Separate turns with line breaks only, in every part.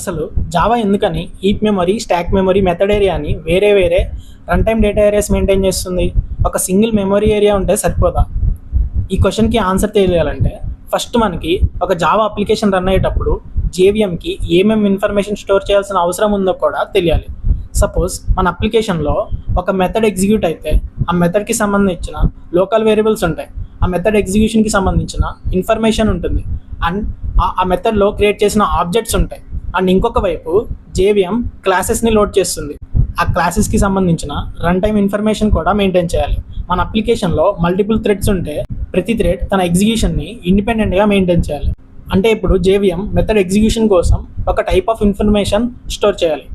అసలు జావా ఎందుకని heap memory, stock memory, method area అని వేరే వేరే run time data areas maintain చేస్తుంది? ఒక సింగిల్ మెమరీ ఏరియా ఉంటే సరిపోదా? ఈ క్వశ్చన్కి ఆన్సర్ తెలియాలంటే ఫస్ట్ మనకి ఒక జావా అప్లికేషన్ రన్ అయ్యేటప్పుడు జేవిఎంకి ఏమేమి ఇన్ఫర్మేషన్ స్టోర్ చేయాల్సిన అవసరం ఉందో కూడా తెలియాలి. సపోజ్ మన అప్లికేషన్లో ఒక మెథడ్ ఎగ్జిక్యూట్ అయితే ఆ మెథడ్కి సంబంధించిన లోకల్ వేరియబుల్స్ ఉంటాయి, ఆ మెథడ్ ఎగ్జిక్యూషన్కి సంబంధించిన ఇన్ఫర్మేషన్ ఉంటుంది, అండ్ ఆ మెథడ్లో క్రియేట్ చేసిన ఆబ్జెక్ట్స్ ఉంటాయి. అండ్ ఇంకొక వైపు జేవిఎం క్లాసెస్ని లోడ్ చేస్తుంది, ఆ క్లాసెస్కి సంబంధించిన రన్ టైమ్ ఇన్ఫర్మేషన్ కూడా మెయింటైన్ చేయాలి. మన అప్లికేషన్లో మల్టిపుల్ థ్రెడ్స్ ఉంటే ప్రతి థ్రెడ్ తన ఎగ్జిక్యూషన్ని ఇండిపెండెంట్గా మెయింటైన్ చేయాలి. అంటే ఇప్పుడు జేవిఎం మెథడ్ ఎగ్జిక్యూషన్ కోసం ఒక టైప్ ఆఫ్ ఇన్ఫర్మేషన్ స్టోర్ చేయాలి,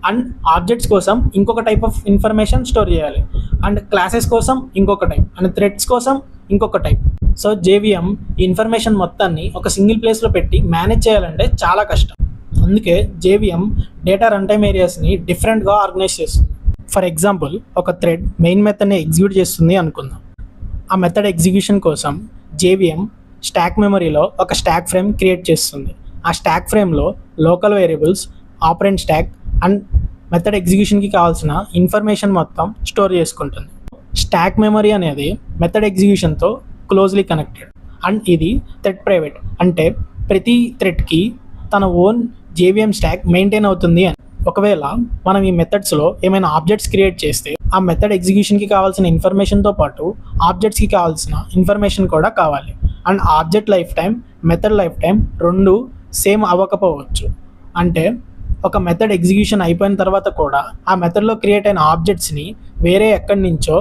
అండ్ ఆబ్జెక్ట్స్ కోసం ఇంకొక టైప్ ఆఫ్ ఇన్ఫర్మేషన్ స్టోర్ చేయాలి, అండ్ క్లాసెస్ కోసం ఇంకొక టైప్, అండ్ థ్రెడ్స్ కోసం ఇంకొక టైప్. సో జేవిఎం ఈ ఇన్ఫర్మేషన్ మొత్తాన్ని ఒక సింగిల్ ప్లేస్లో పెట్టి మేనేజ్ చేయాలంటే చాలా కష్టం. అందుకే జేవిఎం డేటా రన్ టైమ్ ఏరియాస్ని డిఫరెంట్గా ఆర్గనైజ్ చేస్తుంది. ఫర్ ఎగ్జాంపుల్, ఒక థ్రెడ్ మెయిన్ మెథడ్ని ఎగ్జిక్యూట్ చేస్తుంది అనుకుందాం. ఆ మెథడ్ ఎగ్జిక్యూషన్ కోసం జేవిఎం స్టాక్ మెమరీలో ఒక స్టాక్ ఫ్రేమ్ క్రియేట్ చేస్తుంది. ఆ స్టాక్ ఫ్రేమ్లో local variables, operand stack and method ఎగ్జిక్యూషన్కి కావాల్సిన ఇన్ఫర్మేషన్ మొత్తం స్టోర్ చేసుకుంటుంది. స్టాక్ మెమరీ అనేది మెథడ్ ఎగ్జిక్యూషన్తో క్లోజ్లీ కనెక్టెడ్, అండ్ ఇది థ్రెడ్ ప్రైవేట్, అంటే ప్రతి థ్రెడ్కి తన ఓన్ జేవిఎం స్టాక్ మెయింటైన్ అవుతుంది అని. ఒకవేళ మనం ఈ మెథడ్స్లో ఏమైనా ఆబ్జెక్ట్స్ క్రియేట్ చేస్తే ఆ మెథడ్ ఎగ్జిక్యూషన్కి కావాల్సిన ఇన్ఫర్మేషన్తో పాటు ఆబ్జెక్ట్స్కి కావాల్సిన ఇన్ఫర్మేషన్ కూడా కావాలి. And object life time, method life time రెండు సేమ్ అవ్వకపోవచ్చు. అంటే ఒక మెథడ్ ఎగ్జిక్యూషన్ అయిపోయిన తర్వాత కూడా ఆ మెథడ్లో క్రియేట్ అయిన ఆబ్జెక్ట్స్ని వేరే ఎక్కడి నుంచో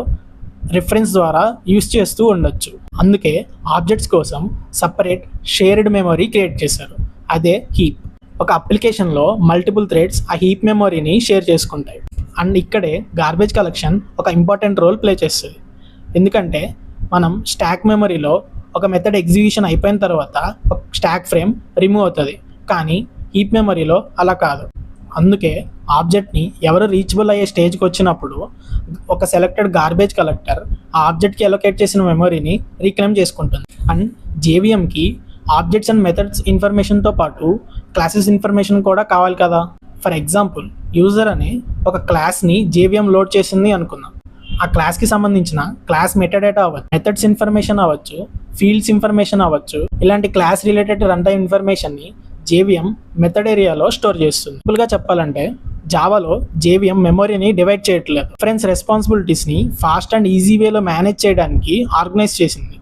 రిఫరెన్స్ ద్వారా యూస్ చేస్తూ ఉండొచ్చు. అందుకే ఆబ్జెక్ట్స్ కోసం సపరేట్ షేర్డ్ మెమరీ క్రియేట్ చేశారు, అదే హీప్. ఒక అప్లికేషన్లో మల్టిపుల్ థ్రెడ్స్ ఆ హీప్ మెమరీని షేర్ చేసుకుంటాయి. అండ్ ఇక్కడే గార్బేజ్ కలెక్షన్ ఒక ఇంపార్టెంట్ రోల్ ప్లే చేస్తుంది. ఎందుకంటే మనం స్టాక్ మెమరీలో ఒక మెథడ్ ఎగ్జిక్యూషన్ అయిపోయిన తర్వాత ఒక స్టాక్ ఫ్రేమ్ రిమూవ్ అవుతుంది, కానీ హీప్ మెమరీలో అలా కాదు. అందుకే ఆబ్జెక్ట్ని ఎవరు రీచబుల్ అయ్యే స్టేజ్కి వచ్చినప్పుడు ఒక సెలెక్టెడ్ గార్బేజ్ కలెక్టర్ ఆ ఆబ్జెక్ట్కి అలొకేట్ చేసిన మెమరీని రీక్లెయిమ్ చేసుకుంటుంది. అండ్ జేవిఎంకి ఆబ్జెక్ట్స్ అండ్ మెథడ్స్ ఇన్ఫర్మేషన్తో పాటు క్లాసెస్ ఇన్ఫర్మేషన్ కూడా కావాలి కదా. ఫర్ ఎగ్జాంపుల్, యూజర్ అనే ఒక క్లాస్ని జేవిఎం లోడ్ చేసింది అనుకుందాం. ఆ క్లాస్కి సంబంధించిన క్లాస్ మెటాడేటా అవ్వచ్చు, మెథడ్స్ ఇన్ఫర్మేషన్ అవ్వచ్చు, ఫీల్డ్స్ ఇన్ఫర్మేషన్ అవ్వచ్చు. ఇలాంటి క్లాస్ రిలేటెడ్ రన్ టైమ్ ఇన్ఫర్మేషన్ని జేవిఎం మెథడ్ ఏరియాలో స్టోర్ చేస్తుంది. సింపుల్గా చెప్పాలంటే జావాలో జేవిఎం మెమరీని డివైడ్ చేయట్లేదు, డిఫరెన్స్ రెస్పాన్సిబిలిటీస్ని ఫాస్ట్ అండ్ ఈజీ వేలో మేనేజ్ చేయడానికి ఆర్గనైజ్ చేసింది.